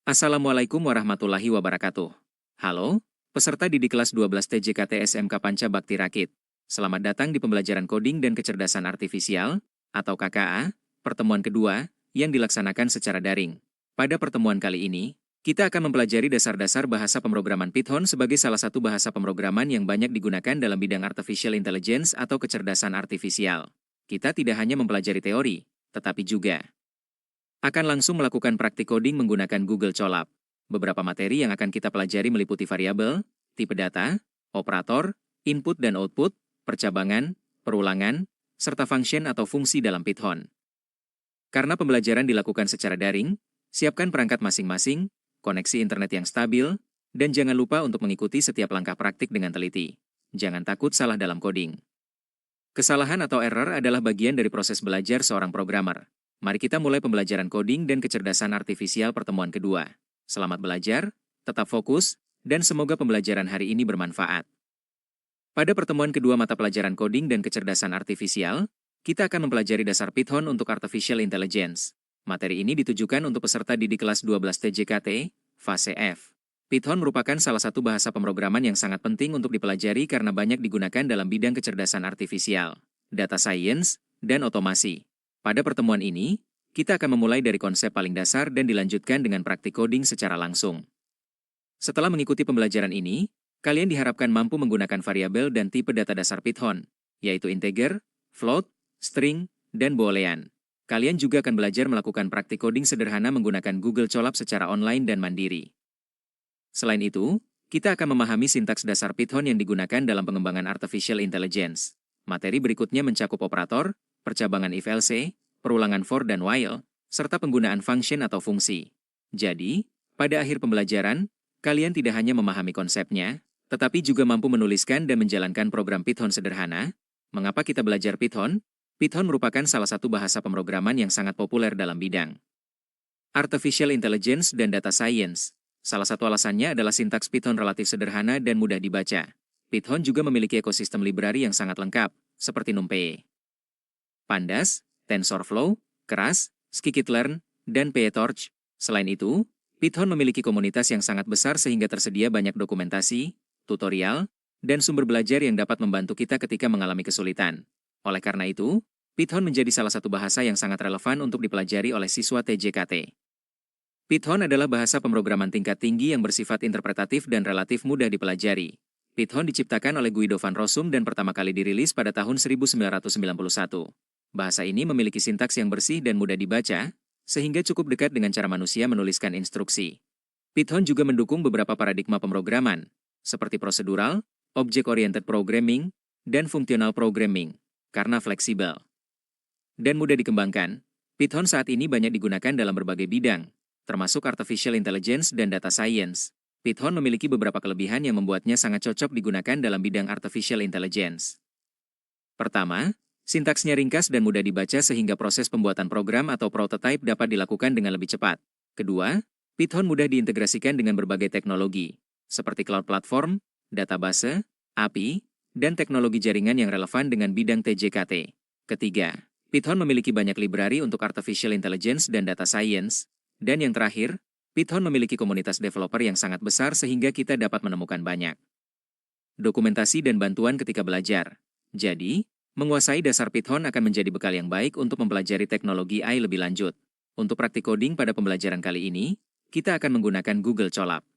Assalamualaikum warahmatullahi wabarakatuh. Halo, peserta didik kelas 12 TJKT SMK Panca Bakti Rakit. Selamat datang di pembelajaran coding dan kecerdasan artifisial, atau KKA, pertemuan kedua, yang dilaksanakan secara daring. Pada pertemuan kali ini, kita akan mempelajari dasar-dasar bahasa pemrograman Python sebagai salah satu bahasa pemrograman yang banyak digunakan dalam bidang artificial intelligence atau kecerdasan artifisial. Kita tidak hanya mempelajari teori, tetapi juga akan langsung melakukan praktik coding menggunakan Google Colab. Beberapa materi yang akan kita pelajari meliputi variabel, tipe data, operator, input dan output, percabangan, perulangan, serta function atau fungsi dalam Python. Karena pembelajaran dilakukan secara daring, siapkan perangkat masing-masing, koneksi internet yang stabil, dan jangan lupa untuk mengikuti setiap langkah praktik dengan teliti. Jangan takut salah dalam coding. Kesalahan atau error adalah bagian dari proses belajar seorang programmer. Mari kita mulai pembelajaran coding dan kecerdasan artifisial pertemuan kedua. Selamat belajar, tetap fokus, dan semoga pembelajaran hari ini bermanfaat. Pada pertemuan kedua mata pelajaran coding dan kecerdasan artifisial, kita akan mempelajari dasar Python untuk Artificial Intelligence. Materi ini ditujukan untuk peserta didik kelas 12 TJKT, fase F. Python merupakan salah satu bahasa pemrograman yang sangat penting untuk dipelajari karena banyak digunakan dalam bidang kecerdasan artifisial, data science, dan otomasi. Pada pertemuan ini, kita akan memulai dari konsep paling dasar dan dilanjutkan dengan praktik coding secara langsung. Setelah mengikuti pembelajaran ini, kalian diharapkan mampu menggunakan variabel dan tipe data dasar Python, yaitu integer, float, string, dan boolean. Kalian juga akan belajar melakukan praktik coding sederhana menggunakan Google Colab secara online dan mandiri. Selain itu, kita akan memahami sintaks dasar Python yang digunakan dalam pengembangan artificial intelligence. Materi berikutnya mencakup operator, percabangan if-else, perulangan for dan while, serta penggunaan function atau fungsi. Jadi, pada akhir pembelajaran, kalian tidak hanya memahami konsepnya, tetapi juga mampu menuliskan dan menjalankan program Python sederhana. Mengapa kita belajar Python? Python merupakan salah satu bahasa pemrograman yang sangat populer dalam bidang artificial intelligence dan data science. Salah satu alasannya adalah sintaks Python relatif sederhana dan mudah dibaca. Python juga memiliki ekosistem library yang sangat lengkap, seperti NumPy, Pandas, TensorFlow, Keras, Scikit-learn, dan PyTorch. Selain itu, Python memiliki komunitas yang sangat besar sehingga tersedia banyak dokumentasi, tutorial, dan sumber belajar yang dapat membantu kita ketika mengalami kesulitan. Oleh karena itu, Python menjadi salah satu bahasa yang sangat relevan untuk dipelajari oleh siswa TJKT. Python adalah bahasa pemrograman tingkat tinggi yang bersifat interpretatif dan relatif mudah dipelajari. Python diciptakan oleh Guido van Rossum dan pertama kali dirilis pada tahun 1991. Bahasa ini memiliki sintaks yang bersih dan mudah dibaca, sehingga cukup dekat dengan cara manusia menuliskan instruksi. Python juga mendukung beberapa paradigma pemrograman, seperti prosedural, object-oriented programming, dan functional programming, karena fleksibel dan mudah dikembangkan. Python saat ini banyak digunakan dalam berbagai bidang, termasuk artificial intelligence dan data science. Python memiliki beberapa kelebihan yang membuatnya sangat cocok digunakan dalam bidang artificial intelligence. Pertama, sintaksnya ringkas dan mudah dibaca sehingga proses pembuatan program atau prototype dapat dilakukan dengan lebih cepat. Kedua, Python mudah diintegrasikan dengan berbagai teknologi, seperti cloud platform, database, API, dan teknologi jaringan yang relevan dengan bidang TJKT. Ketiga, Python memiliki banyak library untuk artificial intelligence dan data science. Dan yang terakhir, Python memiliki komunitas developer yang sangat besar sehingga kita dapat menemukan banyak dokumentasi dan bantuan ketika belajar. Jadi, menguasai dasar Python akan menjadi bekal yang baik untuk mempelajari teknologi AI lebih lanjut. Untuk praktik coding pada pembelajaran kali ini, kita akan menggunakan Google Colab.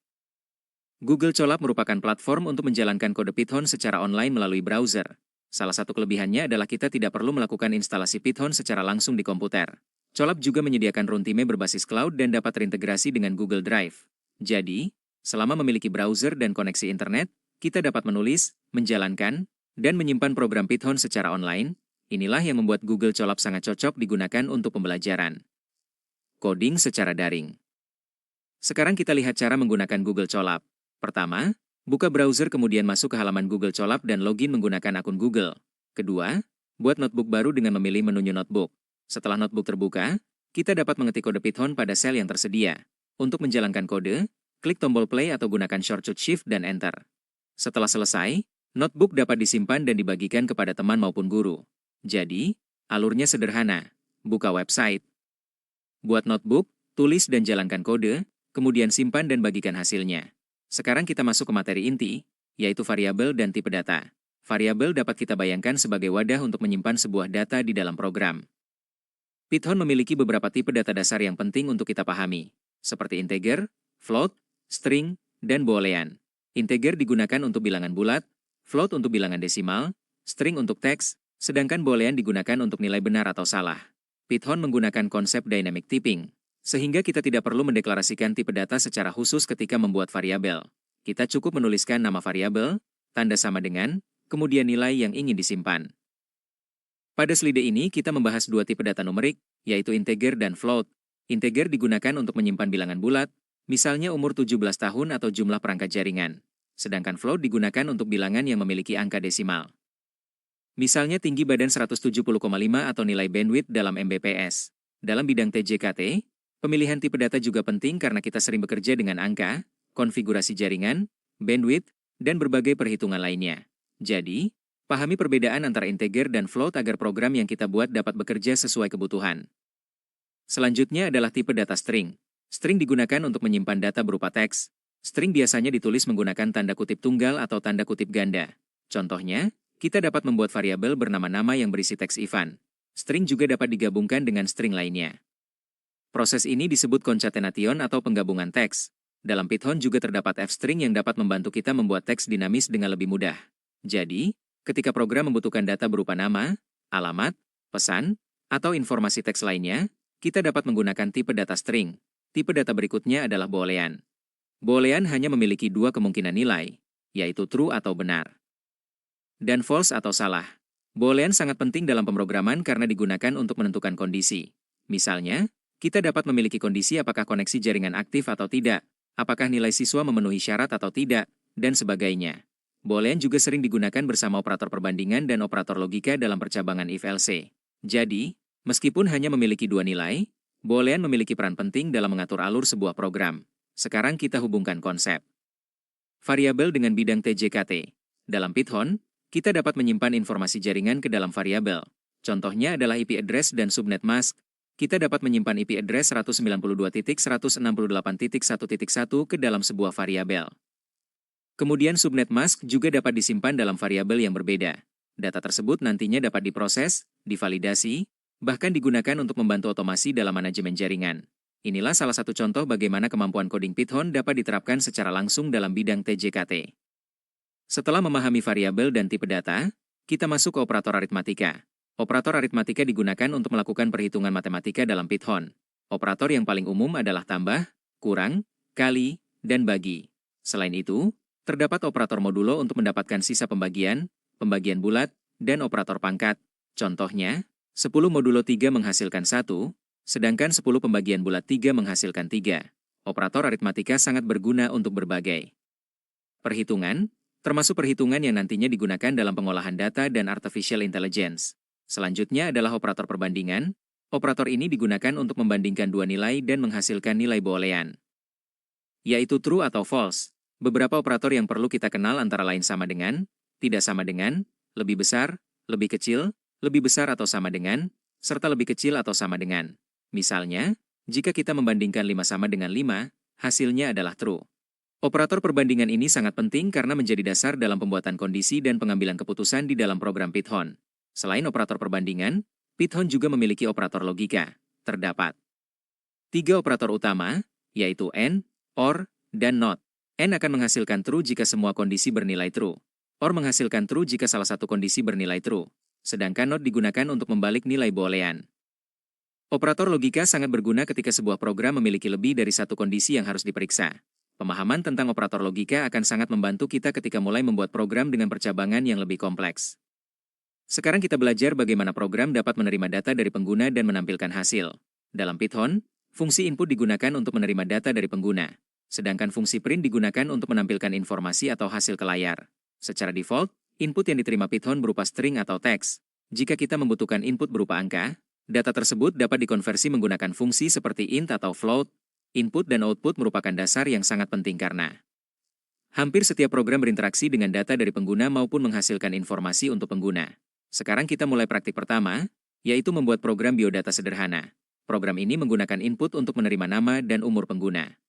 Google Colab merupakan platform untuk menjalankan kode Python secara online melalui browser. Salah satu kelebihannya adalah kita tidak perlu melakukan instalasi Python secara langsung di komputer. Colab juga menyediakan runtime berbasis cloud dan dapat terintegrasi dengan Google Drive. Jadi, selama memiliki browser dan koneksi internet, kita dapat menulis, menjalankan, dan menyimpan program Python secara online. Inilah yang membuat Google Colab sangat cocok digunakan untuk pembelajaran coding secara daring. Sekarang kita lihat cara menggunakan Google Colab. Pertama, buka browser kemudian masuk ke halaman Google Colab dan login menggunakan akun Google. Kedua, buat notebook baru dengan memilih menu New Notebook. Setelah notebook terbuka, kita dapat mengetik kode Python pada sel yang tersedia. Untuk menjalankan kode, klik tombol play atau gunakan shortcut Shift dan Enter. Setelah selesai, notebook dapat disimpan dan dibagikan kepada teman maupun guru. Jadi, alurnya sederhana. Buka website. Buat notebook, tulis dan jalankan kode, kemudian simpan dan bagikan hasilnya. Sekarang kita masuk ke materi inti, yaitu variabel dan tipe data. Variabel dapat kita bayangkan sebagai wadah untuk menyimpan sebuah data di dalam program. Python memiliki beberapa tipe data dasar yang penting untuk kita pahami, seperti integer, float, string, dan boolean. Integer digunakan untuk bilangan bulat, float untuk bilangan desimal, string untuk teks, sedangkan boolean digunakan untuk nilai benar atau salah. Python menggunakan konsep dynamic typing, sehingga kita tidak perlu mendeklarasikan tipe data secara khusus ketika membuat variabel. Kita cukup menuliskan nama variabel, tanda sama dengan, kemudian nilai yang ingin disimpan. Pada slide ini kita membahas dua tipe data numerik, yaitu integer dan float. Integer digunakan untuk menyimpan bilangan bulat, misalnya umur 17 tahun atau jumlah perangkat jaringan. Sedangkan float digunakan untuk bilangan yang memiliki angka desimal. Misalnya tinggi badan 170,5 atau nilai bandwidth dalam Mbps. Dalam bidang TJKT, pemilihan tipe data juga penting karena kita sering bekerja dengan angka, konfigurasi jaringan, bandwidth, dan berbagai perhitungan lainnya. Jadi, pahami perbedaan antara integer dan float agar program yang kita buat dapat bekerja sesuai kebutuhan. Selanjutnya adalah tipe data string. String digunakan untuk menyimpan data berupa teks. String biasanya ditulis menggunakan tanda kutip tunggal atau tanda kutip ganda. Contohnya, kita dapat membuat variabel bernama-nama yang berisi teks Ivan. String juga dapat digabungkan dengan string lainnya. Proses ini disebut concatenation atau penggabungan teks. Dalam Python juga terdapat f-string yang dapat membantu kita membuat teks dinamis dengan lebih mudah. Jadi, ketika program membutuhkan data berupa nama, alamat, pesan, atau informasi teks lainnya, kita dapat menggunakan tipe data string. Tipe data berikutnya adalah boolean. Boolean hanya memiliki dua kemungkinan nilai, yaitu true atau benar, dan false atau salah. Boolean sangat penting dalam pemrograman karena digunakan untuk menentukan kondisi. Misalnya, kita dapat memiliki kondisi apakah koneksi jaringan aktif atau tidak, apakah nilai siswa memenuhi syarat atau tidak, dan sebagainya. Boolean juga sering digunakan bersama operator perbandingan dan operator logika dalam percabangan if-else. Jadi, meskipun hanya memiliki dua nilai, boolean memiliki peran penting dalam mengatur alur sebuah program. Sekarang kita hubungkan konsep variabel dengan bidang TJKT. Dalam Python, kita dapat menyimpan informasi jaringan ke dalam variabel. Contohnya adalah IP address dan subnet mask. Kita dapat menyimpan IP address 192.168.1.1 ke dalam sebuah variabel. Kemudian subnet mask juga dapat disimpan dalam variabel yang berbeda. Data tersebut nantinya dapat diproses, divalidasi, bahkan digunakan untuk membantu otomasi dalam manajemen jaringan. Inilah salah satu contoh bagaimana kemampuan coding Python dapat diterapkan secara langsung dalam bidang TJKT. Setelah memahami variabel dan tipe data, kita masuk ke operator aritmatika. Operator aritmatika digunakan untuk melakukan perhitungan matematika dalam Python. Operator yang paling umum adalah tambah, kurang, kali, dan bagi. Selain itu, terdapat operator modulo untuk mendapatkan sisa pembagian, pembagian bulat, dan operator pangkat. Contohnya, 10 modulo 3 menghasilkan 1, sedangkan 10 pembagian bulat 3 menghasilkan 3. Operator aritmatika sangat berguna untuk berbagai perhitungan, termasuk perhitungan yang nantinya digunakan dalam pengolahan data dan artificial intelligence. Selanjutnya adalah operator perbandingan. Operator ini digunakan untuk membandingkan dua nilai dan menghasilkan nilai boolean, yaitu true atau false. Beberapa operator yang perlu kita kenal antara lain sama dengan, tidak sama dengan, lebih besar, lebih kecil, lebih besar atau sama dengan, serta lebih kecil atau sama dengan. Misalnya, jika kita membandingkan 5 sama dengan 5, hasilnya adalah true. Operator perbandingan ini sangat penting karena menjadi dasar dalam pembuatan kondisi dan pengambilan keputusan di dalam program Python. Selain operator perbandingan, Python juga memiliki operator logika. Terdapat 3 operator utama, yaitu AND, OR, dan NOT. AND akan menghasilkan true jika semua kondisi bernilai true. OR menghasilkan true jika salah satu kondisi bernilai true. Sedangkan NOT digunakan untuk membalik nilai boolean. Operator logika sangat berguna ketika sebuah program memiliki lebih dari satu kondisi yang harus diperiksa. Pemahaman tentang operator logika akan sangat membantu kita ketika mulai membuat program dengan percabangan yang lebih kompleks. Sekarang kita belajar bagaimana program dapat menerima data dari pengguna dan menampilkan hasil. Dalam Python, fungsi input digunakan untuk menerima data dari pengguna. Sedangkan fungsi print digunakan untuk menampilkan informasi atau hasil ke layar. Secara default, input yang diterima Python berupa string atau teks. Jika kita membutuhkan input berupa angka, data tersebut dapat dikonversi menggunakan fungsi seperti int atau float. Input dan output merupakan dasar yang sangat penting karena hampir setiap program berinteraksi dengan data dari pengguna maupun menghasilkan informasi untuk pengguna. Sekarang kita mulai praktik pertama, yaitu membuat program biodata sederhana. Program ini menggunakan input untuk menerima nama dan umur pengguna.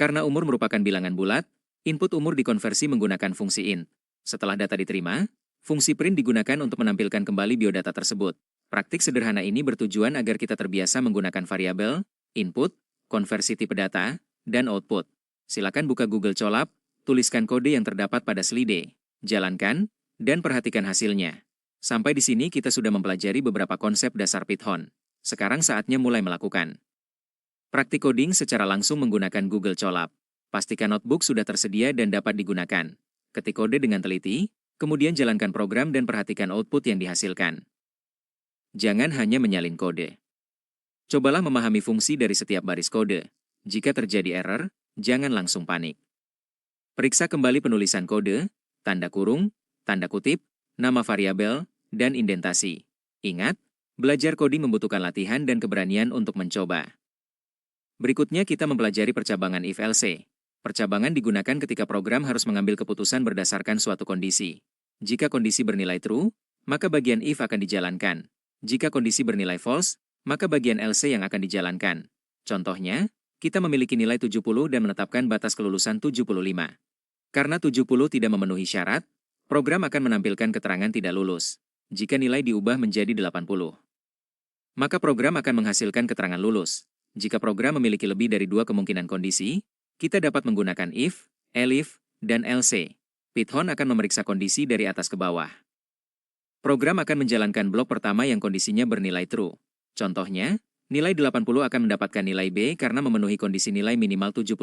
Karena umur merupakan bilangan bulat, input umur dikonversi menggunakan fungsi int. Setelah data diterima, fungsi print digunakan untuk menampilkan kembali biodata tersebut. Praktik sederhana ini bertujuan agar kita terbiasa menggunakan variabel, input, konversi tipe data, dan output. Silakan buka Google Colab, tuliskan kode yang terdapat pada slide, jalankan, dan perhatikan hasilnya. Sampai di sini kita sudah mempelajari beberapa konsep dasar Python. Sekarang saatnya mulai melakukan praktik coding secara langsung menggunakan Google Colab. Pastikan notebook sudah tersedia dan dapat digunakan. Ketik kode dengan teliti, kemudian jalankan program dan perhatikan output yang dihasilkan. Jangan hanya menyalin kode. Cobalah memahami fungsi dari setiap baris kode. Jika terjadi error, jangan langsung panik. Periksa kembali penulisan kode, tanda kurung, tanda kutip, nama variabel, dan indentasi. Ingat, belajar coding membutuhkan latihan dan keberanian untuk mencoba. Berikutnya kita mempelajari percabangan if-else. Percabangan digunakan ketika program harus mengambil keputusan berdasarkan suatu kondisi. Jika kondisi bernilai true, maka bagian if akan dijalankan. Jika kondisi bernilai false, maka bagian else yang akan dijalankan. Contohnya, kita memiliki nilai 70 dan menetapkan batas kelulusan 75. Karena 70 tidak memenuhi syarat, program akan menampilkan keterangan tidak lulus. Jika nilai diubah menjadi 80, maka program akan menghasilkan keterangan lulus. Jika program memiliki lebih dari 2 kemungkinan kondisi, kita dapat menggunakan if, elif, dan else. Python akan memeriksa kondisi dari atas ke bawah. Program akan menjalankan blok pertama yang kondisinya bernilai true. Contohnya, nilai 80 akan mendapatkan nilai B karena memenuhi kondisi nilai minimal 75.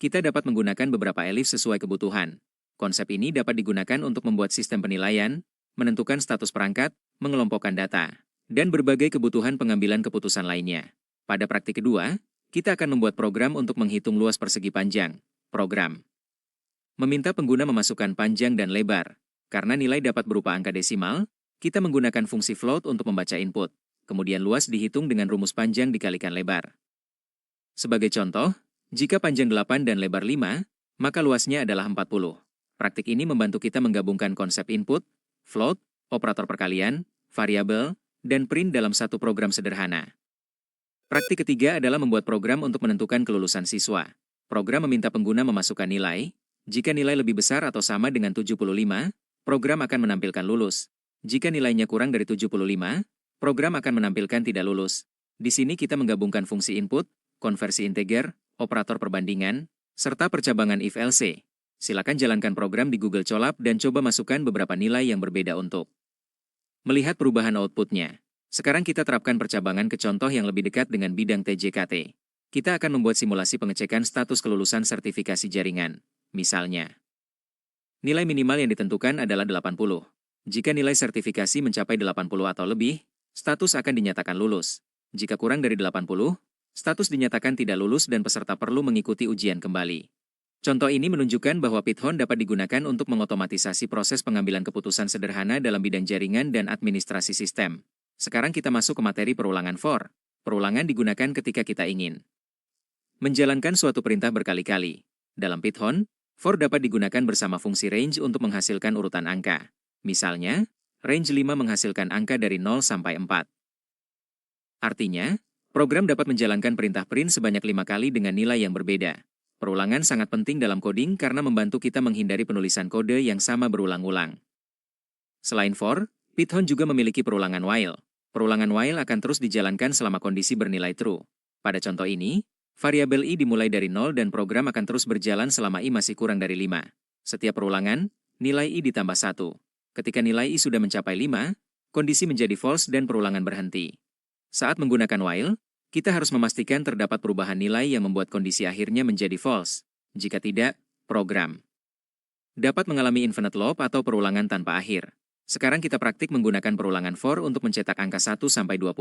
Kita dapat menggunakan beberapa elif sesuai kebutuhan. Konsep ini dapat digunakan untuk membuat sistem penilaian, menentukan status perangkat, mengelompokkan data, dan berbagai kebutuhan pengambilan keputusan lainnya. Pada praktik kedua, kita akan membuat program untuk menghitung luas persegi panjang. Program meminta pengguna memasukkan panjang dan lebar. Karena nilai dapat berupa angka desimal, kita menggunakan fungsi float untuk membaca input. Kemudian luas dihitung dengan rumus panjang dikalikan lebar. Sebagai contoh, jika panjang 8 dan lebar 5, maka luasnya adalah 40. Praktik ini membantu kita menggabungkan konsep input, float, operator perkalian, variabel, dan print dalam satu program sederhana. Praktik ketiga adalah membuat program untuk menentukan kelulusan siswa. Program meminta pengguna memasukkan nilai. Jika nilai lebih besar atau sama dengan 75, program akan menampilkan lulus. Jika nilainya kurang dari 75, program akan menampilkan tidak lulus. Di sini kita menggabungkan fungsi input, konversi integer, operator perbandingan, serta percabangan if-else. Silakan jalankan program di Google Colab dan coba masukkan beberapa nilai yang berbeda untuk melihat perubahan outputnya. Sekarang kita terapkan percabangan ke contoh yang lebih dekat dengan bidang TJKT. Kita akan membuat simulasi pengecekan status kelulusan sertifikasi jaringan. Misalnya, nilai minimal yang ditentukan adalah 80. Jika nilai sertifikasi mencapai 80 atau lebih, status akan dinyatakan lulus. Jika kurang dari 80, status dinyatakan tidak lulus dan peserta perlu mengikuti ujian kembali. Contoh ini menunjukkan bahwa Python dapat digunakan untuk mengotomatisasi proses pengambilan keputusan sederhana dalam bidang jaringan dan administrasi sistem. Sekarang kita masuk ke materi perulangan for. Perulangan digunakan ketika kita ingin menjalankan suatu perintah berkali-kali. Dalam Python, for dapat digunakan bersama fungsi range untuk menghasilkan urutan angka. Misalnya, range 5 menghasilkan angka dari 0 sampai 4. Artinya, program dapat menjalankan perintah print sebanyak 5 kali dengan nilai yang berbeda. Perulangan sangat penting dalam coding karena membantu kita menghindari penulisan kode yang sama berulang-ulang. Selain for, Python juga memiliki perulangan while. Perulangan while akan terus dijalankan selama kondisi bernilai true. Pada contoh ini, variabel i dimulai dari 0 dan program akan terus berjalan selama i masih kurang dari 5. Setiap perulangan, nilai i ditambah 1. Ketika nilai i sudah mencapai 5, kondisi menjadi false dan perulangan berhenti. Saat menggunakan while, kita harus memastikan terdapat perubahan nilai yang membuat kondisi akhirnya menjadi false. Jika tidak, program dapat mengalami infinite loop atau perulangan tanpa akhir. Sekarang kita praktik menggunakan perulangan for untuk mencetak angka 1 sampai 20.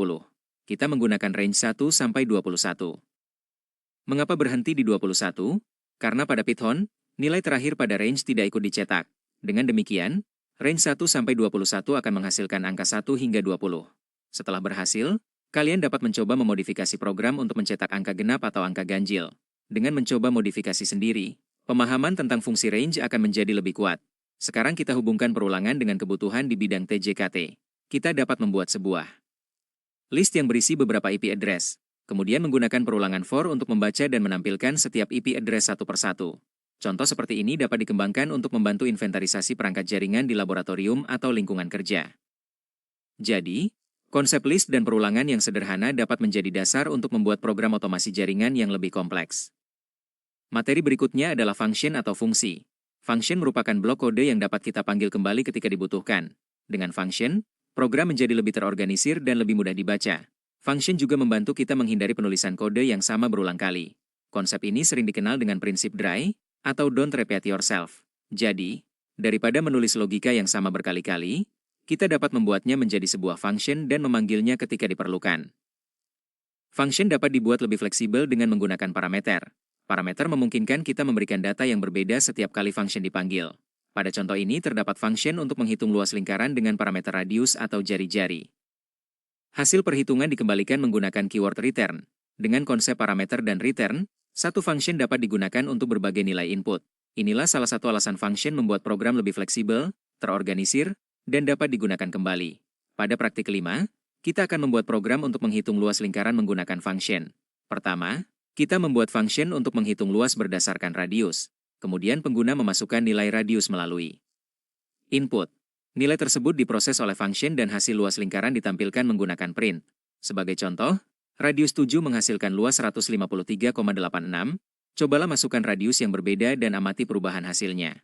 Kita menggunakan range 1 sampai 21. Mengapa berhenti di 21? Karena pada Python, nilai terakhir pada range tidak ikut dicetak. Dengan demikian, range 1 sampai 21 akan menghasilkan angka 1 hingga 20. Setelah berhasil, kalian dapat mencoba memodifikasi program untuk mencetak angka genap atau angka ganjil. Dengan mencoba modifikasi sendiri, pemahaman tentang fungsi range akan menjadi lebih kuat. Sekarang kita hubungkan perulangan dengan kebutuhan di bidang TJKT. Kita dapat membuat sebuah list yang berisi beberapa IP address. Kemudian menggunakan perulangan for untuk membaca dan menampilkan setiap IP address satu persatu. Contoh seperti ini dapat dikembangkan untuk membantu inventarisasi perangkat jaringan di laboratorium atau lingkungan kerja. Jadi, konsep list dan perulangan yang sederhana dapat menjadi dasar untuk membuat program otomasi jaringan yang lebih kompleks. Materi berikutnya adalah function atau fungsi. Function merupakan blok kode yang dapat kita panggil kembali ketika dibutuhkan. Dengan function, program menjadi lebih terorganisir dan lebih mudah dibaca. Function juga membantu kita menghindari penulisan kode yang sama berulang kali. Konsep ini sering dikenal dengan prinsip dry atau don't repeat yourself. Jadi, daripada menulis logika yang sama berkali-kali, kita dapat membuatnya menjadi sebuah function dan memanggilnya ketika diperlukan. Function dapat dibuat lebih fleksibel dengan menggunakan parameter. Parameter memungkinkan kita memberikan data yang berbeda setiap kali function dipanggil. Pada contoh ini terdapat function untuk menghitung luas lingkaran dengan parameter radius atau jari-jari. Hasil perhitungan dikembalikan menggunakan keyword return. Dengan konsep parameter dan return, satu function dapat digunakan untuk berbagai nilai input. Inilah salah satu alasan function membuat program lebih fleksibel, terorganisir, dan dapat digunakan kembali. Pada praktik 5, kita akan membuat program untuk menghitung luas lingkaran menggunakan function. Pertama, kita membuat function untuk menghitung luas berdasarkan radius. Kemudian pengguna memasukkan nilai radius melalui input. Nilai tersebut diproses oleh function dan hasil luas lingkaran ditampilkan menggunakan print. Sebagai contoh, radius 7 menghasilkan luas 153,86. Cobalah masukkan radius yang berbeda dan amati perubahan hasilnya.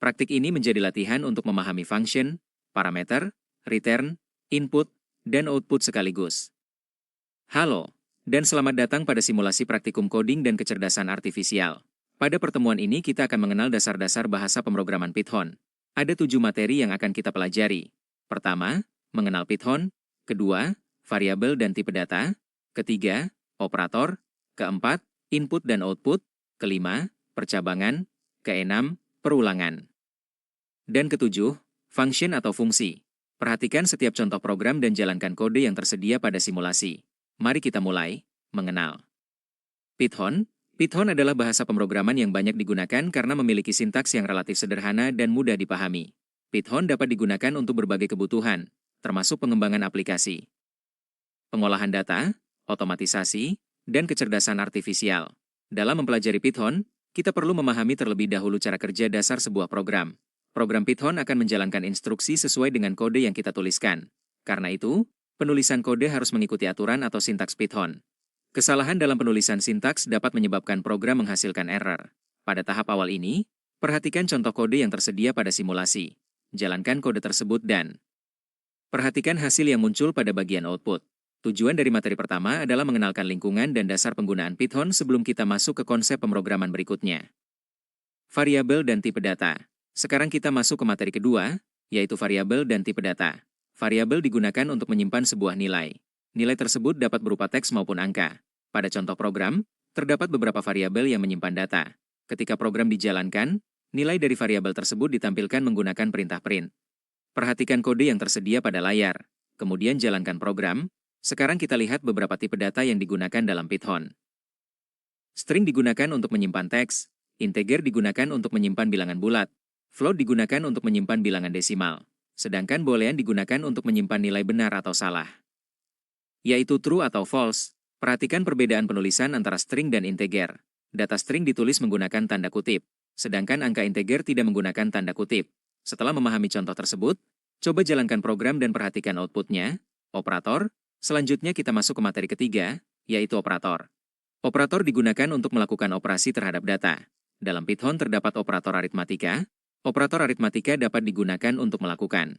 Praktik ini menjadi latihan untuk memahami function, parameter, return, input, dan output sekaligus. Halo, dan selamat datang pada simulasi praktikum coding dan kecerdasan artifisial. Pada pertemuan ini kita akan mengenal dasar-dasar bahasa pemrograman Python. Ada 7 materi yang akan kita pelajari. Pertama, mengenal Python. Kedua, variabel dan tipe data. Ketiga, operator. Keempat, input dan output. Kelima, percabangan. Keenam, perulangan. Dan ketujuh, function atau fungsi. Perhatikan setiap contoh program dan jalankan kode yang tersedia pada simulasi. Mari kita mulai mengenal Python. Python adalah bahasa pemrograman yang banyak digunakan karena memiliki sintaks yang relatif sederhana dan mudah dipahami. Python dapat digunakan untuk berbagai kebutuhan, termasuk pengembangan aplikasi, pengolahan data, otomatisasi, dan kecerdasan artifisial. Dalam mempelajari Python, kita perlu memahami terlebih dahulu cara kerja dasar sebuah program. Program Python akan menjalankan instruksi sesuai dengan kode yang kita tuliskan. Karena itu, penulisan kode harus mengikuti aturan atau sintaks Python. Kesalahan dalam penulisan sintaks dapat menyebabkan program menghasilkan error. Pada tahap awal ini, perhatikan contoh kode yang tersedia pada simulasi. Jalankan kode tersebut dan perhatikan hasil yang muncul pada bagian output. Tujuan dari materi pertama adalah mengenalkan lingkungan dan dasar penggunaan Python sebelum kita masuk ke konsep pemrograman berikutnya. Variabel dan tipe data. Sekarang kita masuk ke materi kedua, yaitu variabel dan tipe data. Variabel digunakan untuk menyimpan sebuah nilai. Nilai tersebut dapat berupa teks maupun angka. Pada contoh program, terdapat beberapa variabel yang menyimpan data. Ketika program dijalankan, nilai dari variabel tersebut ditampilkan menggunakan perintah print. Perhatikan kode yang tersedia pada layar. Kemudian jalankan program. Sekarang kita lihat beberapa tipe data yang digunakan dalam Python. String digunakan untuk menyimpan teks. Integer digunakan untuk menyimpan bilangan bulat. Float digunakan untuk menyimpan bilangan desimal. Sedangkan boolean digunakan untuk menyimpan nilai benar atau salah, yaitu true atau false. Perhatikan perbedaan penulisan antara string dan integer. Data string ditulis menggunakan tanda kutip, sedangkan angka integer tidak menggunakan tanda kutip. Setelah memahami contoh tersebut, coba jalankan program dan perhatikan outputnya. Operator. Selanjutnya kita masuk ke materi ketiga, yaitu operator. Operator digunakan untuk melakukan operasi terhadap data. Dalam Python terdapat operator aritmatika. Operator aritmatika dapat digunakan untuk melakukan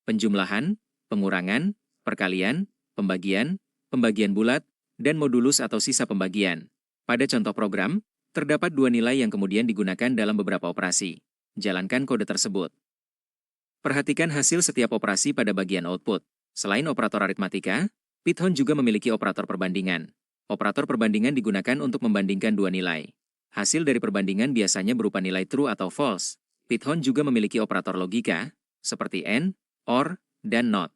penjumlahan, pengurangan, perkalian, pembagian, pembagian bulat, dan modulus atau sisa pembagian. Pada contoh program, terdapat dua nilai yang kemudian digunakan dalam beberapa operasi. Jalankan kode tersebut. Perhatikan hasil setiap operasi pada bagian output. Selain operator aritmatika, Python juga memiliki operator perbandingan. Operator perbandingan digunakan untuk membandingkan dua nilai. Hasil dari perbandingan biasanya berupa nilai true atau false. Python juga memiliki operator logika, seperti AND, OR, dan NOT.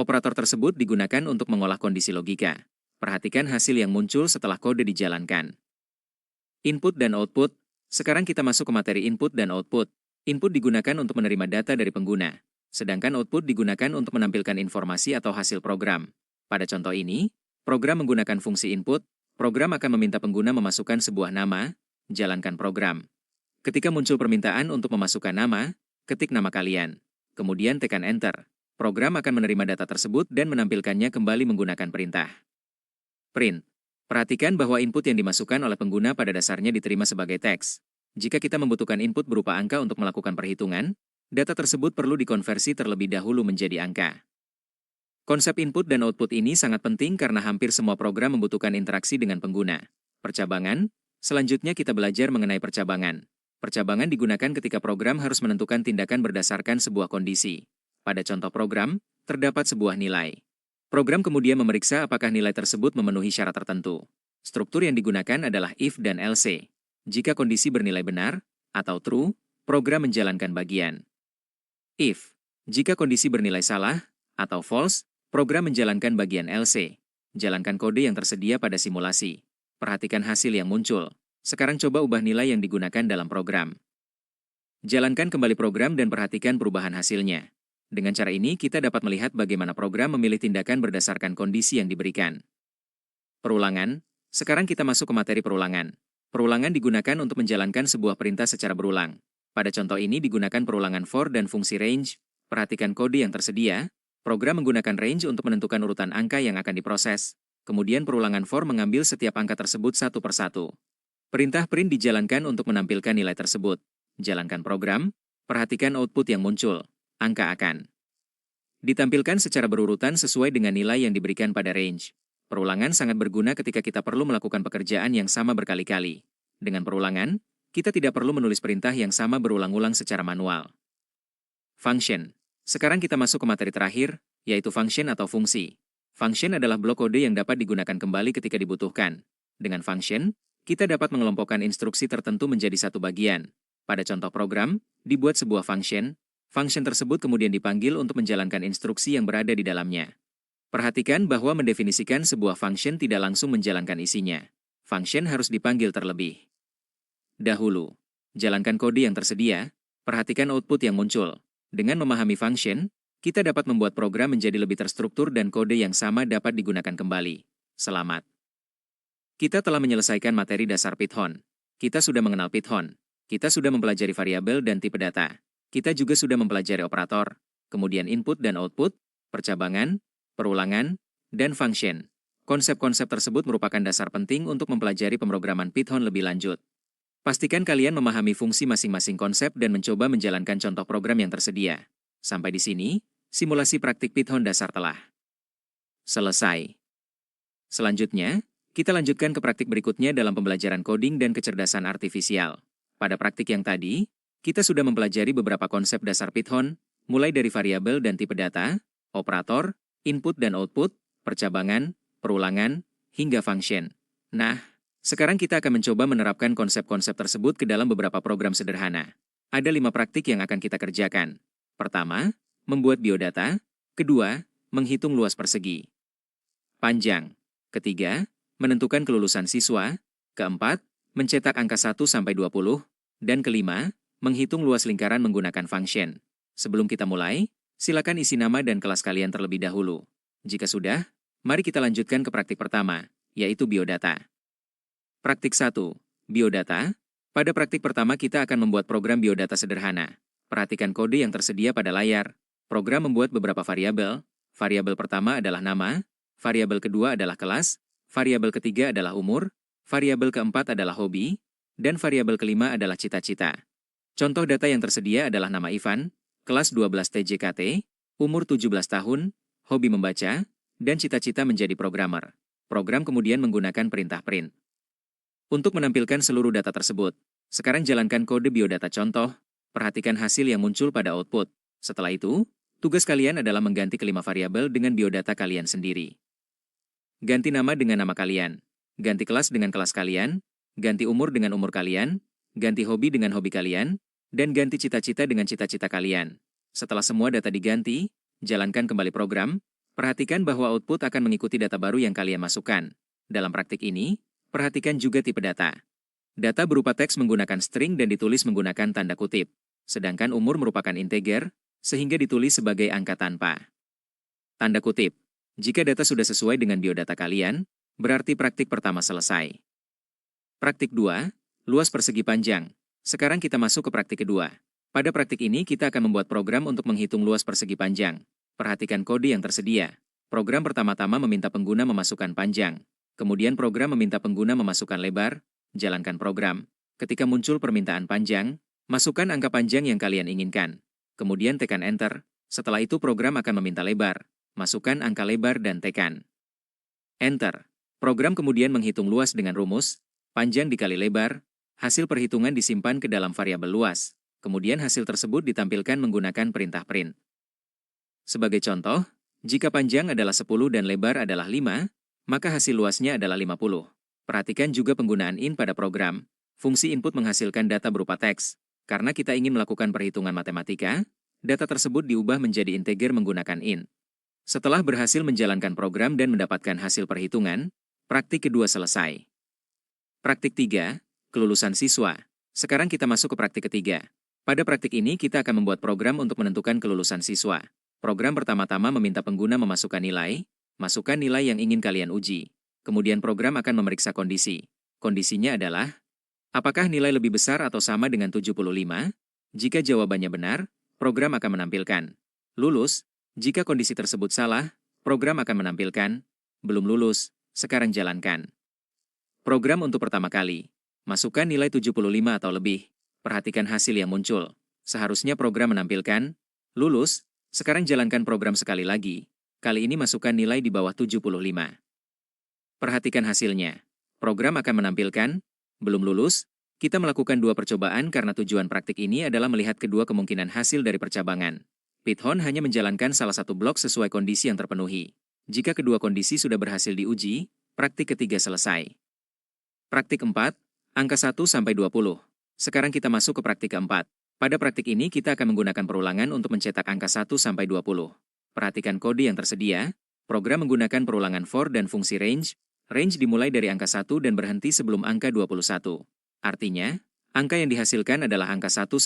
Operator tersebut digunakan untuk mengolah kondisi logika. Perhatikan hasil yang muncul setelah kode dijalankan. Input dan output. Sekarang kita masuk ke materi input dan output. Input digunakan untuk menerima data dari pengguna, sedangkan output digunakan untuk menampilkan informasi atau hasil program. Pada contoh ini, Program menggunakan fungsi input, program akan meminta pengguna memasukkan sebuah nama, jalankan program. Ketika muncul permintaan untuk memasukkan nama, ketik nama kalian. Kemudian tekan Enter. Program akan menerima data tersebut dan menampilkannya kembali menggunakan perintah. Print. Perhatikan bahwa input yang dimasukkan oleh pengguna pada dasarnya diterima sebagai teks. Jika kita membutuhkan input berupa angka untuk melakukan perhitungan, data tersebut perlu dikonversi terlebih dahulu menjadi angka. Konsep input dan output ini sangat penting karena hampir semua program membutuhkan interaksi dengan pengguna. Percabangan. Selanjutnya kita belajar mengenai percabangan. Percabangan digunakan ketika program harus menentukan tindakan berdasarkan sebuah kondisi. Pada contoh program, terdapat sebuah nilai. Program kemudian memeriksa apakah nilai tersebut memenuhi syarat tertentu. Struktur yang digunakan adalah if dan else. Jika kondisi bernilai benar atau true, program menjalankan bagian if. Jika kondisi bernilai salah atau false, program menjalankan bagian else. Jalankan kode yang tersedia pada simulasi. Perhatikan hasil yang muncul. Sekarang coba ubah nilai yang digunakan dalam program. Jalankan kembali program dan perhatikan perubahan hasilnya. Dengan cara ini, kita dapat melihat bagaimana program memilih tindakan berdasarkan kondisi yang diberikan. Perulangan. Sekarang kita masuk ke materi perulangan. Perulangan digunakan untuk menjalankan sebuah perintah secara berulang. Pada contoh ini digunakan perulangan for dan fungsi range. Perhatikan kode yang tersedia. Program menggunakan range untuk menentukan urutan angka yang akan diproses. Kemudian perulangan for mengambil setiap angka tersebut satu persatu. Perintah print dijalankan untuk menampilkan nilai tersebut. Jalankan program, perhatikan output yang muncul. Angka akan ditampilkan secara berurutan sesuai dengan nilai yang diberikan pada range. Perulangan sangat berguna ketika kita perlu melakukan pekerjaan yang sama berkali-kali. Dengan perulangan, kita tidak perlu menulis perintah yang sama berulang-ulang secara manual. Function. Sekarang kita masuk ke materi terakhir, yaitu function atau fungsi. Function adalah blok kode yang dapat digunakan kembali ketika dibutuhkan. Dengan function, kita dapat mengelompokkan instruksi tertentu menjadi satu bagian. Pada contoh program, dibuat sebuah function. Function tersebut kemudian dipanggil untuk menjalankan instruksi yang berada di dalamnya. Perhatikan bahwa mendefinisikan sebuah function tidak langsung menjalankan isinya. Function harus dipanggil terlebih dahulu. Jalankan kode yang tersedia, perhatikan output yang muncul. Dengan memahami function, kita dapat membuat program menjadi lebih terstruktur dan kode yang sama dapat digunakan kembali. Selamat! Kita telah menyelesaikan materi dasar Python. Kita sudah mengenal Python. Kita sudah mempelajari variabel dan tipe data. Kita juga sudah mempelajari operator, kemudian input dan output, percabangan, perulangan, dan function. Konsep-konsep tersebut merupakan dasar penting untuk mempelajari pemrograman Python lebih lanjut. Pastikan kalian memahami fungsi masing-masing konsep dan mencoba menjalankan contoh program yang tersedia. Sampai di sini, simulasi praktik Python dasar telah selesai. Selanjutnya, kita lanjutkan ke praktik berikutnya dalam pembelajaran coding dan kecerdasan artifisial. Pada praktik yang tadi, kita sudah mempelajari beberapa konsep dasar Python, mulai dari variabel dan tipe data, operator, input dan output, percabangan, perulangan, hingga function. Nah, sekarang kita akan mencoba menerapkan konsep-konsep tersebut ke dalam beberapa program sederhana. Ada 5 praktik yang akan kita kerjakan. Pertama, membuat biodata. Kedua, menghitung luas persegi panjang. Ketiga, menentukan kelulusan siswa. Keempat, mencetak angka 1-20. Dan kelima, menghitung luas lingkaran menggunakan function. Sebelum kita mulai, silakan isi nama dan kelas kalian terlebih dahulu. Jika sudah, mari kita lanjutkan ke praktik pertama, yaitu biodata. Praktik 1. Biodata. Pada praktik pertama kita akan membuat program biodata sederhana. Perhatikan kode yang tersedia pada layar. Program membuat beberapa variabel. Variabel pertama adalah nama, variabel kedua adalah kelas, variabel ketiga adalah umur, variabel keempat adalah hobi, dan variabel kelima adalah cita-cita. Contoh data yang tersedia adalah nama Ivan, kelas 12 TJKT, umur 17 tahun, hobi membaca, dan cita-cita menjadi programmer. Program kemudian menggunakan perintah print untuk menampilkan seluruh data tersebut. Sekarang jalankan kode biodata contoh, perhatikan hasil yang muncul pada output. Setelah itu, tugas kalian adalah mengganti kelima variabel dengan biodata kalian sendiri. Ganti nama dengan nama kalian, ganti kelas dengan kelas kalian, ganti umur dengan umur kalian, ganti hobi dengan hobi kalian, dan ganti cita-cita dengan cita-cita kalian. Setelah semua data diganti, jalankan kembali program, perhatikan bahwa output akan mengikuti data baru yang kalian masukkan. Dalam praktik ini, perhatikan juga tipe data. Data berupa teks menggunakan string dan ditulis menggunakan tanda kutip, sedangkan umur merupakan integer, sehingga ditulis sebagai angka tanpa tanda kutip. Jika data sudah sesuai dengan biodata kalian, berarti praktik pertama selesai. Praktik 2, luas persegi panjang. Sekarang kita masuk ke praktik kedua. Pada praktik ini kita akan membuat program untuk menghitung luas persegi panjang. Perhatikan kode yang tersedia. Program pertama-tama meminta pengguna memasukkan panjang. Kemudian program meminta pengguna memasukkan lebar. Jalankan program. Ketika muncul permintaan panjang, masukkan angka panjang yang kalian inginkan. Kemudian tekan Enter. Setelah itu program akan meminta lebar. Masukkan angka lebar dan tekan Enter. Program kemudian menghitung luas dengan rumus panjang dikali lebar. Hasil perhitungan disimpan ke dalam variabel luas. Kemudian hasil tersebut ditampilkan menggunakan perintah print. Sebagai contoh, jika panjang adalah 10 dan lebar adalah 5, maka hasil luasnya adalah 50. Perhatikan juga penggunaan in pada program. Fungsi input menghasilkan data berupa teks. Karena kita ingin melakukan perhitungan matematika, data tersebut diubah menjadi integer menggunakan in. Setelah berhasil menjalankan program dan mendapatkan hasil perhitungan, praktik kedua selesai. Praktik 3, kelulusan siswa. Sekarang kita masuk ke praktik ketiga. Pada praktik ini kita akan membuat program untuk menentukan kelulusan siswa. Program pertama-tama meminta pengguna memasukkan nilai, masukkan nilai yang ingin kalian uji. Kemudian program akan memeriksa kondisi. Kondisinya adalah, apakah nilai lebih besar atau sama dengan 75? Jika jawabannya benar, program akan menampilkan lulus. Jika kondisi tersebut salah, program akan menampilkan belum lulus, sekarang jalankan. Program untuk pertama kali. Masukkan nilai 75 atau lebih. Perhatikan hasil yang muncul. Seharusnya program menampilkan lulus, sekarang jalankan program sekali lagi. Kali ini masukkan nilai di bawah 75. Perhatikan hasilnya. Program akan menampilkan belum lulus. Kita melakukan dua percobaan karena tujuan praktik ini adalah melihat kedua kemungkinan hasil dari percabangan. Python hanya menjalankan salah satu blok sesuai kondisi yang terpenuhi. Jika kedua kondisi sudah berhasil diuji, praktik ketiga selesai. Praktik 4, angka 1-20. Sekarang kita masuk ke praktik keempat. Pada praktik ini kita akan menggunakan perulangan untuk mencetak angka 1-20. Perhatikan kode yang tersedia. Program menggunakan perulangan for dan fungsi range. Range dimulai dari angka 1 dan berhenti sebelum angka 21. Artinya, angka yang dihasilkan adalah angka 1-20.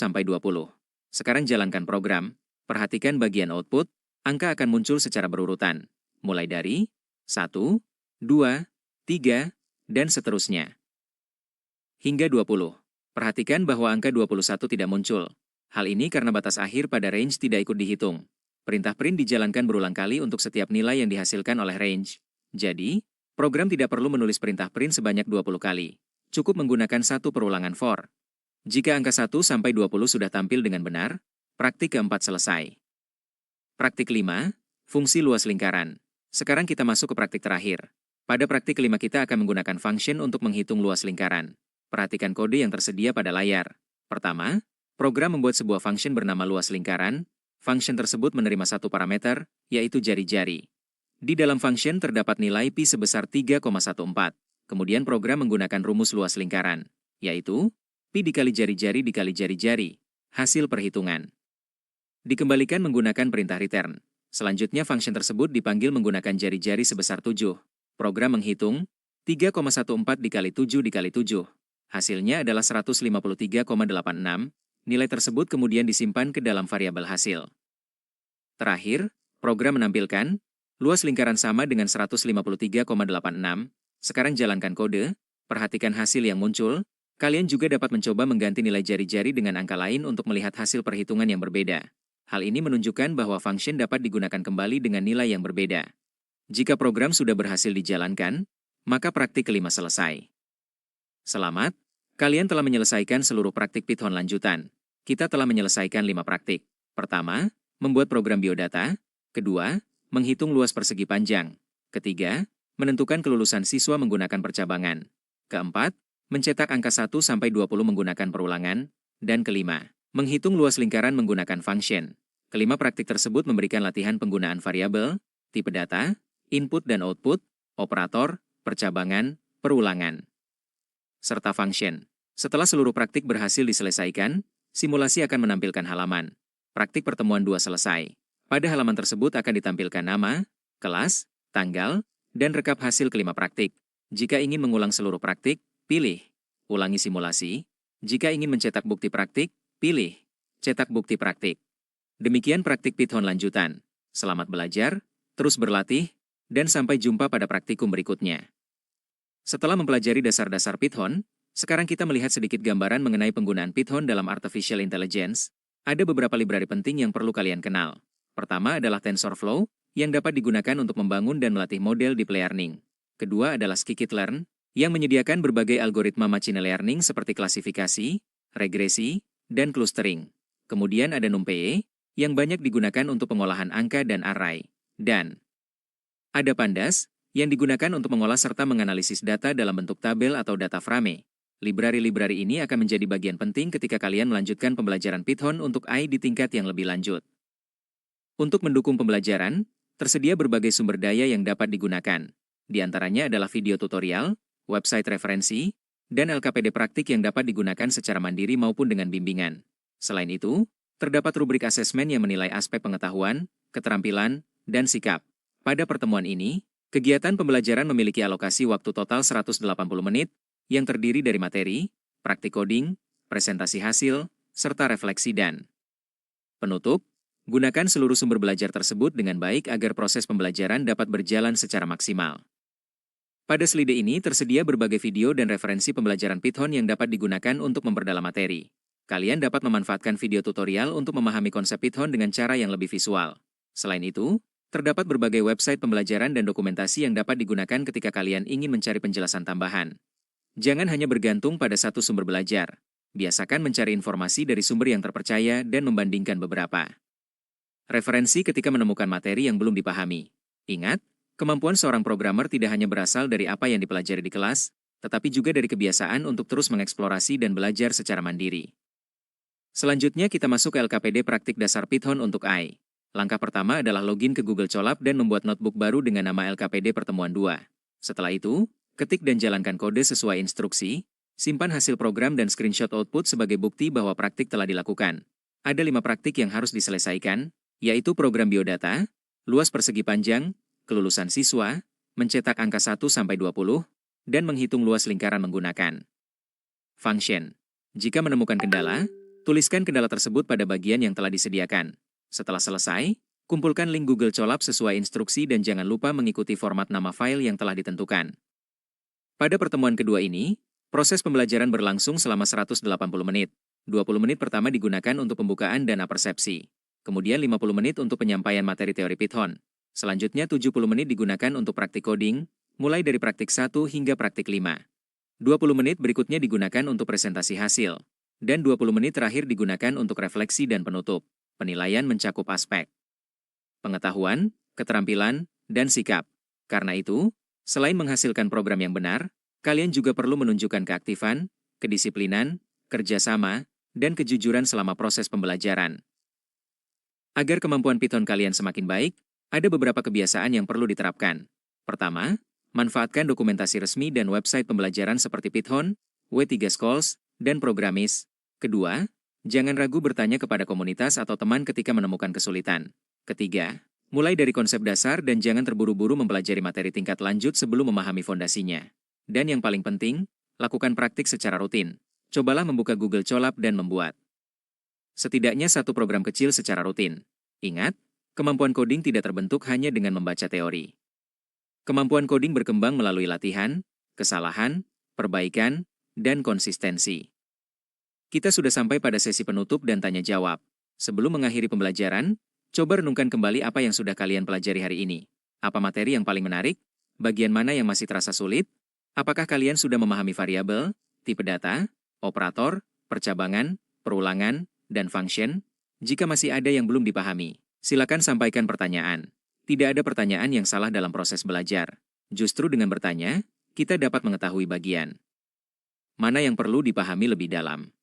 Sekarang jalankan program. Perhatikan bagian output. Angka akan muncul secara berurutan. Mulai dari 1, 2, 3, dan seterusnya. Hingga 20. Perhatikan bahwa angka 21 tidak muncul. Hal ini karena batas akhir pada range tidak ikut dihitung. Perintah print dijalankan berulang kali untuk setiap nilai yang dihasilkan oleh range. Jadi, program tidak perlu menulis perintah print sebanyak 20 kali. Cukup menggunakan satu perulangan for. Jika angka 1-20 sudah tampil dengan benar, praktik keempat selesai. Praktik 5, fungsi luas lingkaran. Sekarang kita masuk ke praktik terakhir. Pada praktik kelima kita akan menggunakan function untuk menghitung luas lingkaran. Perhatikan kode yang tersedia pada layar. Pertama, program membuat sebuah function bernama luas lingkaran. Function tersebut menerima satu parameter, yaitu jari-jari. Di dalam function terdapat nilai pi sebesar 3,14. Kemudian program menggunakan rumus luas lingkaran, yaitu pi dikali jari-jari dikali jari-jari. Hasil perhitungan dikembalikan menggunakan perintah return. Selanjutnya function tersebut dipanggil menggunakan jari-jari sebesar 7. Program menghitung 3,14 dikali 7 dikali 7. Hasilnya adalah 153,86. Nilai tersebut kemudian disimpan ke dalam variabel hasil. Terakhir, program menampilkan luas lingkaran sama dengan 153,86. Sekarang jalankan kode, perhatikan hasil yang muncul. Kalian juga dapat mencoba mengganti nilai jari-jari dengan angka lain untuk melihat hasil perhitungan yang berbeda. Hal ini menunjukkan bahwa function dapat digunakan kembali dengan nilai yang berbeda. Jika program sudah berhasil dijalankan, maka praktik kelima selesai. Selamat, kalian telah menyelesaikan seluruh praktik Python lanjutan. Kita telah menyelesaikan 5 praktik. Pertama, membuat program biodata. Kedua, menghitung luas persegi panjang. Ketiga, menentukan kelulusan siswa menggunakan percabangan. Keempat, mencetak angka 1-20 menggunakan perulangan. Dan kelima, menghitung luas lingkaran menggunakan function. Kelima praktik tersebut memberikan latihan penggunaan variabel, tipe data, input dan output, operator, percabangan, perulangan, serta function. Setelah seluruh praktik berhasil diselesaikan, simulasi akan menampilkan halaman. Praktik pertemuan 2 selesai. Pada halaman tersebut akan ditampilkan nama, kelas, tanggal, dan rekap hasil kelima praktik. Jika ingin mengulang seluruh praktik, pilih ulangi simulasi. Jika ingin mencetak bukti praktik, pilih cetak bukti praktik. Demikian praktik Python lanjutan. Selamat belajar, terus berlatih, dan sampai jumpa pada praktikum berikutnya. Setelah mempelajari dasar-dasar Python, sekarang kita melihat sedikit gambaran mengenai penggunaan Python dalam Artificial Intelligence. Ada beberapa library penting yang perlu kalian kenal. Pertama adalah TensorFlow, yang dapat digunakan untuk membangun dan melatih model deep learning. Kedua adalah Scikit-learn, yang menyediakan berbagai algoritma machine learning seperti klasifikasi, regresi, dan clustering. Kemudian ada NumPy, yang banyak digunakan untuk pengolahan angka dan array. Dan ada Pandas, yang digunakan untuk mengolah serta menganalisis data dalam bentuk tabel atau data frame. Library-library ini akan menjadi bagian penting ketika kalian melanjutkan pembelajaran Python untuk AI di tingkat yang lebih lanjut. Untuk mendukung pembelajaran, tersedia berbagai sumber daya yang dapat digunakan. Di antaranya adalah video tutorial, website referensi, dan LKPD praktik yang dapat digunakan secara mandiri maupun dengan bimbingan. Selain itu, terdapat rubrik asesmen yang menilai aspek pengetahuan, keterampilan, dan sikap. Pada pertemuan ini, kegiatan pembelajaran memiliki alokasi waktu total 180 menit, yang terdiri dari materi, praktik coding, presentasi hasil, serta refleksi dan penutup. Gunakan seluruh sumber belajar tersebut dengan baik agar proses pembelajaran dapat berjalan secara maksimal. Pada slide ini tersedia berbagai video dan referensi pembelajaran Python yang dapat digunakan untuk memperdalam materi. Kalian dapat memanfaatkan video tutorial untuk memahami konsep Python dengan cara yang lebih visual. Selain itu, terdapat berbagai website pembelajaran dan dokumentasi yang dapat digunakan ketika kalian ingin mencari penjelasan tambahan. Jangan hanya bergantung pada satu sumber belajar. Biasakan mencari informasi dari sumber yang terpercaya dan membandingkan beberapa referensi ketika menemukan materi yang belum dipahami. Ingat, kemampuan seorang programmer tidak hanya berasal dari apa yang dipelajari di kelas, tetapi juga dari kebiasaan untuk terus mengeksplorasi dan belajar secara mandiri. Selanjutnya kita masuk ke LKPD praktik dasar Python untuk AI. Langkah pertama adalah login ke Google Colab dan membuat notebook baru dengan nama LKPD Pertemuan 2. Setelah itu, ketik dan jalankan kode sesuai instruksi, simpan hasil program dan screenshot output sebagai bukti bahwa praktik telah dilakukan. Ada 5 praktik yang harus diselesaikan, yaitu program biodata, luas persegi panjang, kelulusan siswa, mencetak angka 1-20, dan menghitung luas lingkaran menggunakan function. Jika menemukan kendala, tuliskan kendala tersebut pada bagian yang telah disediakan. Setelah selesai, kumpulkan link Google Colab sesuai instruksi dan jangan lupa mengikuti format nama file yang telah ditentukan. Pada pertemuan kedua ini, proses pembelajaran berlangsung selama 180 menit. 20 menit pertama digunakan untuk pembukaan dan apersepsi. Kemudian 50 menit untuk penyampaian materi teori Python. Selanjutnya 70 menit digunakan untuk praktik coding, mulai dari praktik 1 hingga praktik 5. 20 menit berikutnya digunakan untuk presentasi hasil. Dan 20 menit terakhir digunakan untuk refleksi dan penutup. Penilaian mencakup aspek pengetahuan, keterampilan, dan sikap. Karena itu, selain menghasilkan program yang benar, kalian juga perlu menunjukkan keaktifan, kedisiplinan, kerjasama, dan kejujuran selama proses pembelajaran. Agar kemampuan Python kalian semakin baik, ada beberapa kebiasaan yang perlu diterapkan. Pertama, manfaatkan dokumentasi resmi dan website pembelajaran seperti Python, W3 Schools, dan Programmis. Kedua, jangan ragu bertanya kepada komunitas atau teman ketika menemukan kesulitan. Ketiga, mulai dari konsep dasar dan jangan terburu-buru mempelajari materi tingkat lanjut sebelum memahami fondasinya. Dan yang paling penting, lakukan praktik secara rutin. Cobalah membuka Google Colab dan membuat setidaknya satu program kecil secara rutin. Ingat, kemampuan coding tidak terbentuk hanya dengan membaca teori. Kemampuan coding berkembang melalui latihan, kesalahan, perbaikan, dan konsistensi. Kita sudah sampai pada sesi penutup dan tanya jawab. Sebelum mengakhiri pembelajaran, coba renungkan kembali apa yang sudah kalian pelajari hari ini. Apa materi yang paling menarik? Bagian mana yang masih terasa sulit? Apakah kalian sudah memahami variabel, tipe data, operator, percabangan, perulangan, dan function? Jika masih ada yang belum dipahami, silakan sampaikan pertanyaan. Tidak ada pertanyaan yang salah dalam proses belajar. Justru dengan bertanya, kita dapat mengetahui bagian mana yang perlu dipahami lebih dalam.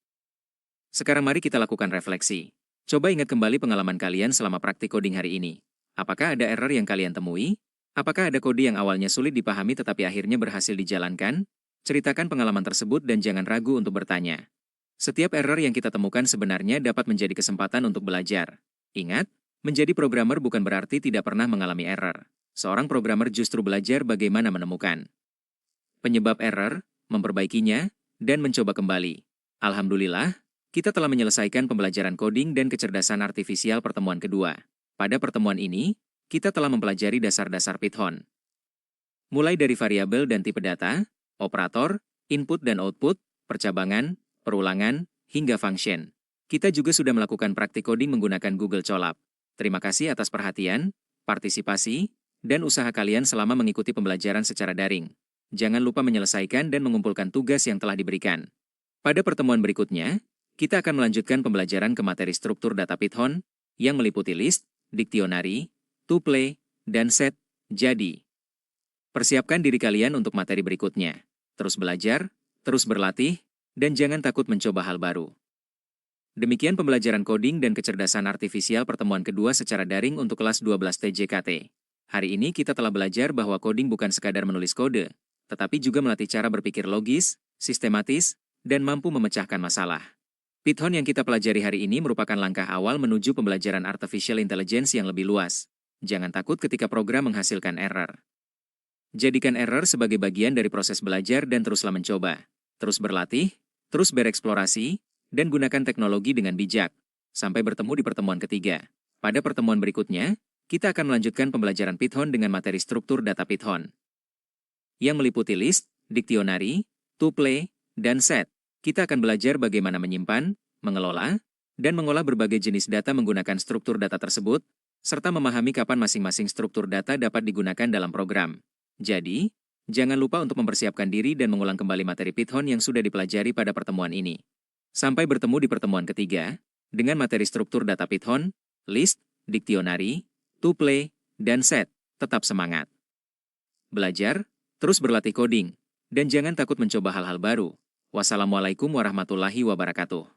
Sekarang mari kita lakukan refleksi. Coba ingat kembali pengalaman kalian selama praktik coding hari ini. Apakah ada error yang kalian temui? Apakah ada kode yang awalnya sulit dipahami tetapi akhirnya berhasil dijalankan? Ceritakan pengalaman tersebut dan jangan ragu untuk bertanya. Setiap error yang kita temukan sebenarnya dapat menjadi kesempatan untuk belajar. Ingat, menjadi programmer bukan berarti tidak pernah mengalami error. Seorang programmer justru belajar bagaimana menemukan penyebab error, memperbaikinya, dan mencoba kembali. Alhamdulillah, kita telah menyelesaikan pembelajaran coding dan kecerdasan artifisial pertemuan kedua. Pada pertemuan ini, kita telah mempelajari dasar-dasar Python. Mulai dari variabel dan tipe data, operator, input dan output, percabangan, perulangan, hingga function. Kita juga sudah melakukan praktik coding menggunakan Google Colab. Terima kasih atas perhatian, partisipasi, dan usaha kalian selama mengikuti pembelajaran secara daring. Jangan lupa menyelesaikan dan mengumpulkan tugas yang telah diberikan. Pada pertemuan berikutnya, kita akan melanjutkan pembelajaran ke materi struktur data Python yang meliputi list, dictionary, tuple, dan set. Jadi, persiapkan diri kalian untuk materi berikutnya. Terus belajar, terus berlatih, dan jangan takut mencoba hal baru. Demikian pembelajaran coding dan kecerdasan artifisial pertemuan kedua secara daring untuk kelas 12 TJKT. Hari ini kita telah belajar bahwa coding bukan sekadar menulis kode, tetapi juga melatih cara berpikir logis, sistematis, dan mampu memecahkan masalah. Python yang kita pelajari hari ini merupakan langkah awal menuju pembelajaran artificial intelligence yang lebih luas. Jangan takut ketika program menghasilkan error. Jadikan error sebagai bagian dari proses belajar dan teruslah mencoba. Terus berlatih, terus bereksplorasi, dan gunakan teknologi dengan bijak. Sampai bertemu di pertemuan ketiga. Pada pertemuan berikutnya, kita akan melanjutkan pembelajaran Python dengan materi struktur data Python, yang meliputi list, dictionary, tuple, dan set. Kita akan belajar bagaimana menyimpan, mengelola, dan mengolah berbagai jenis data menggunakan struktur data tersebut, serta memahami kapan masing-masing struktur data dapat digunakan dalam program. Jadi, jangan lupa untuk mempersiapkan diri dan mengulang kembali materi Python yang sudah dipelajari pada pertemuan ini. Sampai bertemu di pertemuan ketiga, dengan materi struktur data Python, list, dictionary, tuple, dan set. Tetap semangat. Belajar, terus berlatih coding, dan jangan takut mencoba hal-hal baru. Wassalamualaikum warahmatullahi wabarakatuh.